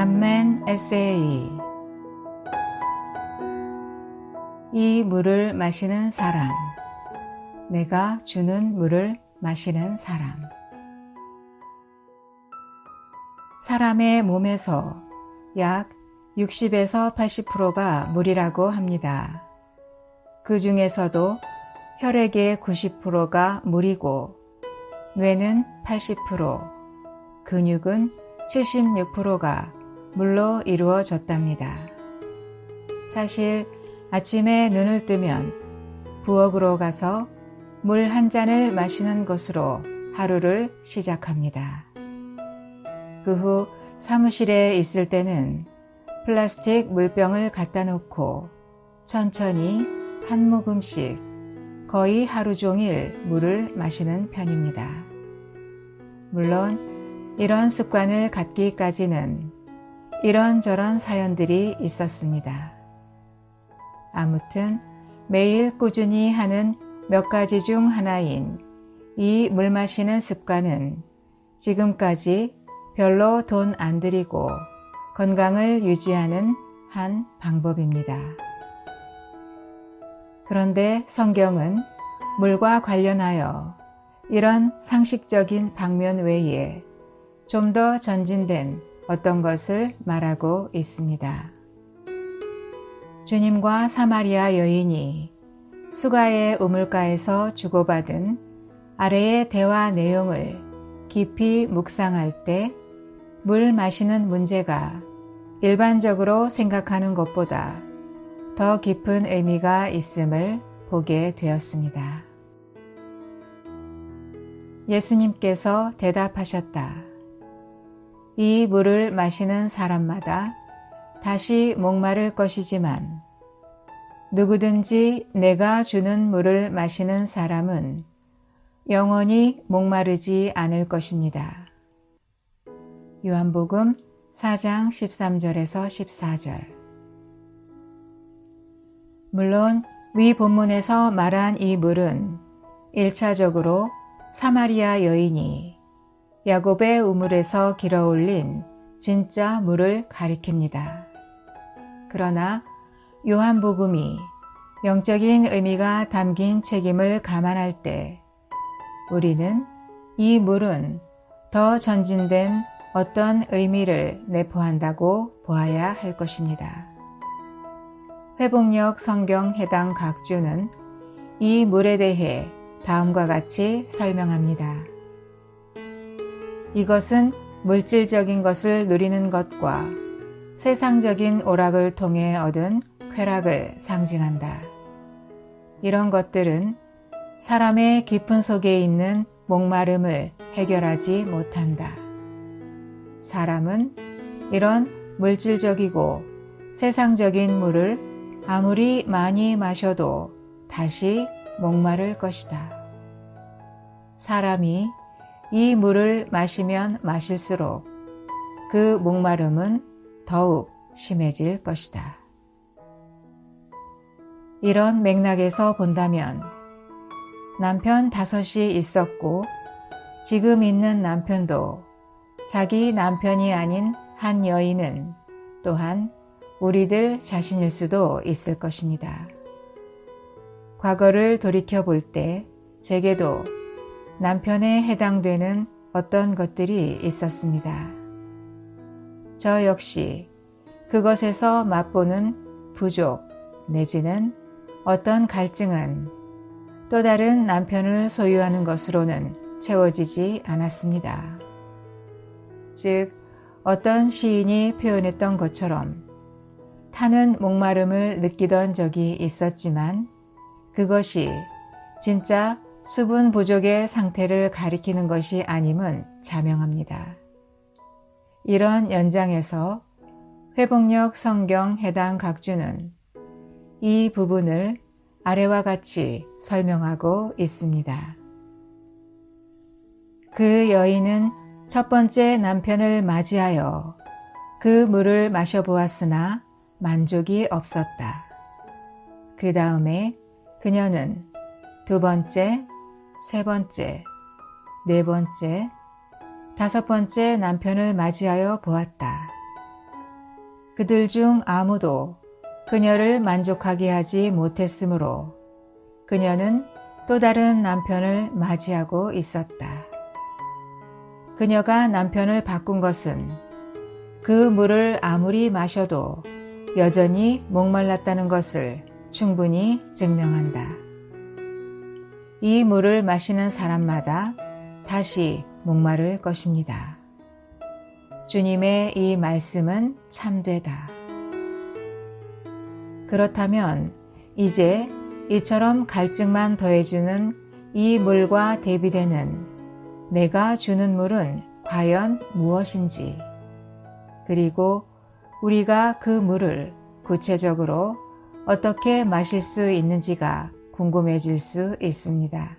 단멘 에세이. 이 물을 마시는 사람, 내가 주는 물을 마시는 사람. 사람의 몸에서 약 60에서 80%가 물이라고 합니다. 그 중에서도 혈액의 90%가 물이고, 뇌는 80%, 근육은 76%가 물로 이루어졌답니다. 사실 아침에 눈을 뜨면 부엌으로 가서 물 한 잔을 마시는 것으로 하루를 시작합니다. 그 후 사무실에 있을 때는 플라스틱 물병을 갖다 놓고 천천히 한 모금씩 거의 하루 종일 물을 마시는 편입니다. 물론 이런 습관을 갖기까지는 이런저런 사연들이 있었습니다. 아무튼 매일 꾸준히 하는 몇 가지 중 하나인 이 물 마시는 습관은 지금까지 별로 돈 안 들이고 건강을 유지하는 한 방법입니다. 그런데 성경은 물과 관련하여 이런 상식적인 방면 외에 좀 더 전진된 어떤 것을 말하고 있습니다. 주님과 사마리아 여인이 수가의 우물가에서 주고받은 아래의 대화 내용을 깊이 묵상할 때 물 마시는 문제가 일반적으로 생각하는 것보다 더 깊은 의미가 있음을 보게 되었습니다. 예수님께서 대답하셨다. 이 물을 마시는 사람마다 다시 목마를 것이지만 누구든지 내가 주는 물을 마시는 사람은 영원히 목마르지 않을 것입니다. 요한복음 4장 13절에서 14절. 물론 위 본문에서 말한 이 물은 1차적으로 사마리아 여인이 야곱의 우물에서 길어올린 진짜 물을 가리킵니다. 그러나 요한복음이 영적인 의미가 담긴 책임을 감안할 때 우리는 이 물은 더 전진된 어떤 의미를 내포한다고 보아야 할 것입니다. 회복력 성경 해당 각주는 이 물에 대해 다음과 같이 설명합니다. 이것은 물질적인 것을 누리는 것과 세상적인 오락을 통해 얻은 쾌락을 상징한다. 이런 것들은 사람의 깊은 속에 있는 목마름을 해결하지 못한다. 사람은 이런 물질적이고 세상적인 물을 아무리 많이 마셔도 다시 목마를 것이다. 사람이 이 물을 마시면 마실수록 그 목마름은 더욱 심해질 것이다. 이런 맥락에서 본다면 남편 5이 있었고 지금 있는 남편도 자기 남편이 아닌 한 여인은 또한 우리들 자신일 수도 있을 것입니다. 과거를 돌이켜 볼 때 제게도 남편에 해당되는 어떤 것들이 있었습니다. 저 역시 그것에서 맛보는 부족 내지는 어떤 갈증은 또 다른 남편을 소유하는 것으로는 채워지지 않았습니다. 즉, 어떤 시인이 표현했던 것처럼 타는 목마름을 느끼던 적이 있었지만 그것이 진짜 수분 부족의 상태를 가리키는 것이 아님은 자명합니다. 이런 연장에서 회복력 성경 해당 각주는 이 부분을 아래와 같이 설명하고 있습니다. 그 여인은 첫 번째 남편을 맞이하여 그 물을 마셔보았으나 만족이 없었다. 그 다음에 그녀는 두 번째, 세 번째, 네 번째, 다섯 번째 남편을 맞이하여 보았다. 그들 중 아무도 그녀를 만족하게 하지 못했으므로 그녀는 또 다른 남편을 맞이하고 있었다. 그녀가 남편을 바꾼 것은 그 물을 아무리 마셔도 여전히 목말랐다는 것을 충분히 증명한다. 이 물을 마시는 사람마다 다시 목마를 것입니다. 주님의 이 말씀은 참되다. 그렇다면 이제 이처럼 갈증만 더해주는 이 물과 대비되는 내가 주는 물은 과연 무엇인지, 그리고 우리가 그 물을 구체적으로 어떻게 마실 수 있는지가 궁금해질 수 있습니다.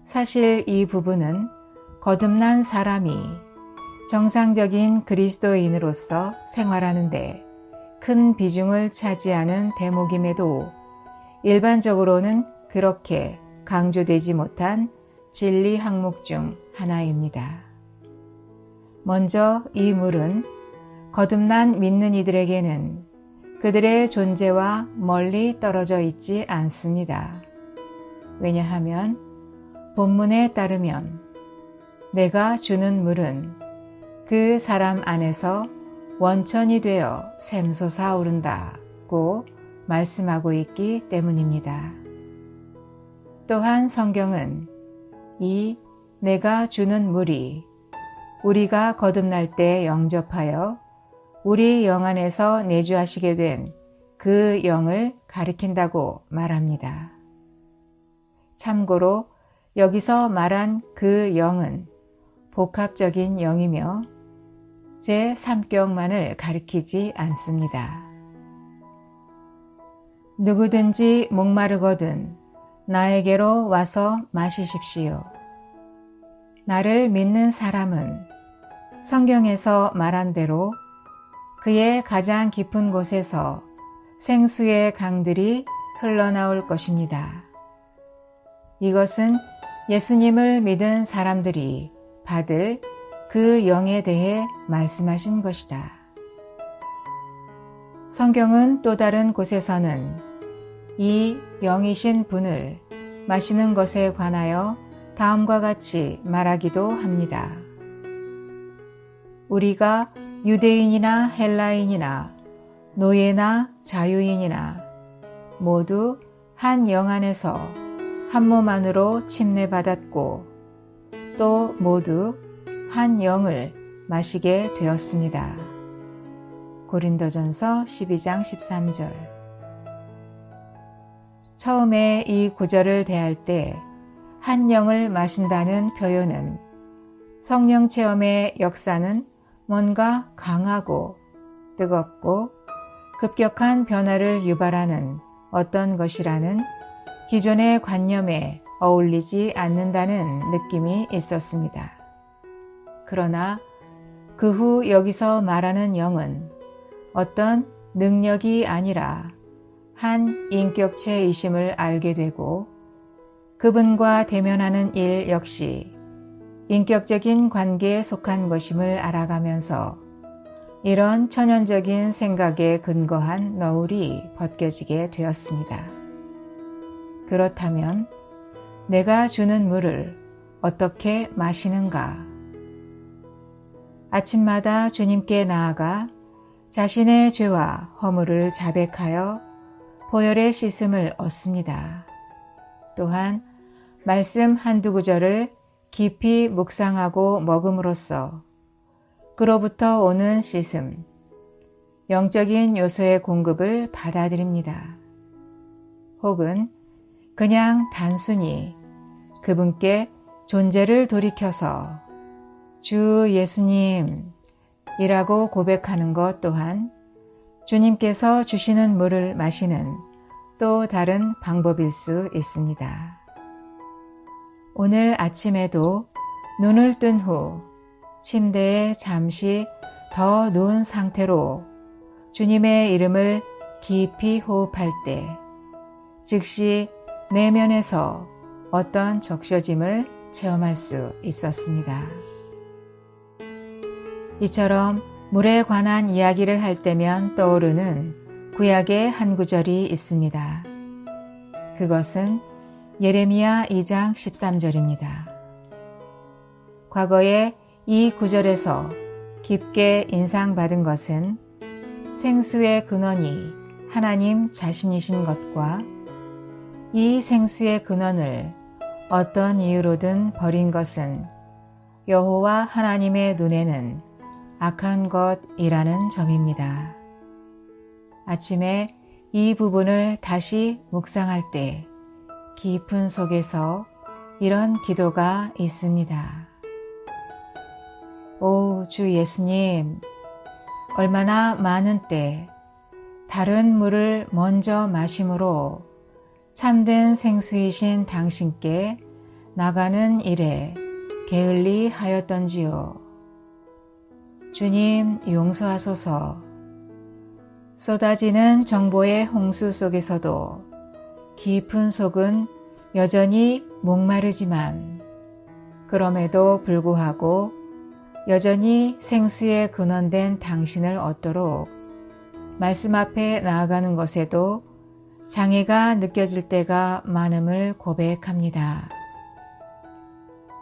사실 이 부분은 거듭난 사람이 정상적인 그리스도인으로서 생활하는데 큰 비중을 차지하는 대목임에도 일반적으로는 그렇게 강조되지 못한 진리 항목 중 하나입니다. 먼저 이 물은 거듭난 믿는 이들에게는 그들의 존재와 멀리 떨어져 있지 않습니다. 왜냐하면 본문에 따르면 내가 주는 물은 그 사람 안에서 원천이 되어 샘솟아 오른다고 말씀하고 있기 때문입니다. 또한 성경은 이 내가 주는 물이 우리가 거듭날 때 영접하여 우리 영 안에서 내주하시게 된 그 영을 가리킨다고 말합니다. 참고로 여기서 말한 그 영은 복합적인 영이며 제3경만을 가리키지 않습니다. 누구든지 목마르거든 나에게로 와서 마시십시오. 나를 믿는 사람은 성경에서 말한 대로 그의 가장 깊은 곳에서 생수의 강들이 흘러나올 것입니다. 이것은 예수님을 믿은 사람들이 받을 그 영에 대해 말씀하신 것이다. 성경은 또 다른 곳에서는 이 영이신 분을 마시는 것에 관하여 다음과 같이 말하기도 합니다. 우리가 유대인이나 헬라인이나 노예나 자유인이나 모두 한 영 안에서 한 몸 안으로 침례받았고 또 모두 한 영을 마시게 되었습니다. 고린도전서 12장 13절. 처음에 이 구절을 대할 때 한 영을 마신다는 표현은 성령 체험의 역사는 뭔가 강하고 뜨겁고 급격한 변화를 유발하는 어떤 것이라는 기존의 관념에 어울리지 않는다는 느낌이 있었습니다. 그러나 그 후 여기서 말하는 영은 어떤 능력이 아니라 한 인격체이심을 알게 되고 그분과 대면하는 일 역시 인격적인 관계에 속한 것임을 알아가면서 이런 천연적인 생각에 근거한 너울이 벗겨지게 되었습니다. 그렇다면 내가 주는 물을 어떻게 마시는가? 아침마다 주님께 나아가 자신의 죄와 허물을 자백하여 보혈의 씻음을 얻습니다. 또한 말씀 한두 구절을 깊이 묵상하고 먹음으로써 그로부터 오는 씻음, 영적인 요소의 공급을 받아들입니다. 혹은 그냥 단순히 그분께 존재를 돌이켜서 주 예수님 이라고 고백하는 것 또한 주님께서 주시는 물을 마시는 또 다른 방법일 수 있습니다. 오늘 아침에도 눈을 뜬 후 침대에 잠시 더 누운 상태로 주님의 이름을 깊이 호흡할 때 즉시 내면에서 어떤 적셔짐을 체험할 수 있었습니다. 이처럼 물에 관한 이야기를 할 때면 떠오르는 구약의 한 구절이 있습니다. 그것은 예레미야 2장 13절입니다. 과거에 이 구절에서 깊게 인상받은 것은 생수의 근원이 하나님 자신이신 것과 이 생수의 근원을 어떤 이유로든 버린 것은 여호와 하나님의 눈에는 악한 것이라는 점입니다. 아침에 이 부분을 다시 묵상할 때 깊은 속에서 이런 기도가 있습니다. 오 주 예수님, 얼마나 많은 때 다른 물을 먼저 마심으로 참된 생수이신 당신께 나가는 일에 게을리 하였던지요. 주님 용서하소서. 쏟아지는 정보의 홍수 속에서도 깊은 속은 여전히 목마르지만 그럼에도 불구하고 여전히 생수에 근원된 당신을 얻도록 말씀 앞에 나아가는 것에도 장애가 느껴질 때가 많음을 고백합니다.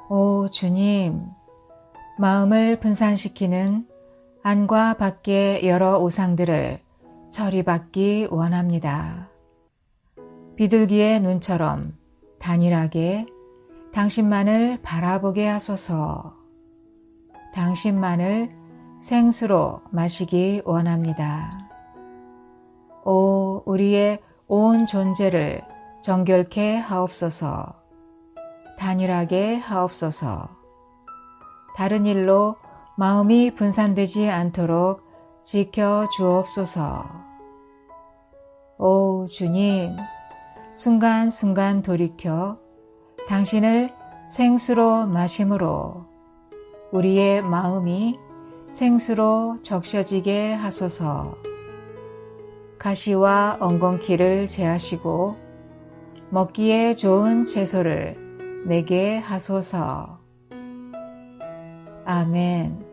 오 주님, 마음을 분산시키는 안과 밖의 여러 우상들을 처리받기 원합니다. 비둘기의 눈처럼 단일하게 당신만을 바라보게 하소서. 당신만을 생수로 마시기 원합니다. 오 우리의 온 존재를 정결케 하옵소서. 단일하게 하옵소서. 다른 일로 마음이 분산되지 않도록 지켜 주옵소서. 오 주님, 순간순간 돌이켜 당신을 생수로 마심으로 우리의 마음이 생수로 적셔지게 하소서. 가시와 엉겅퀴를 제하시고 먹기에 좋은 채소를 내게 하소서. 아멘.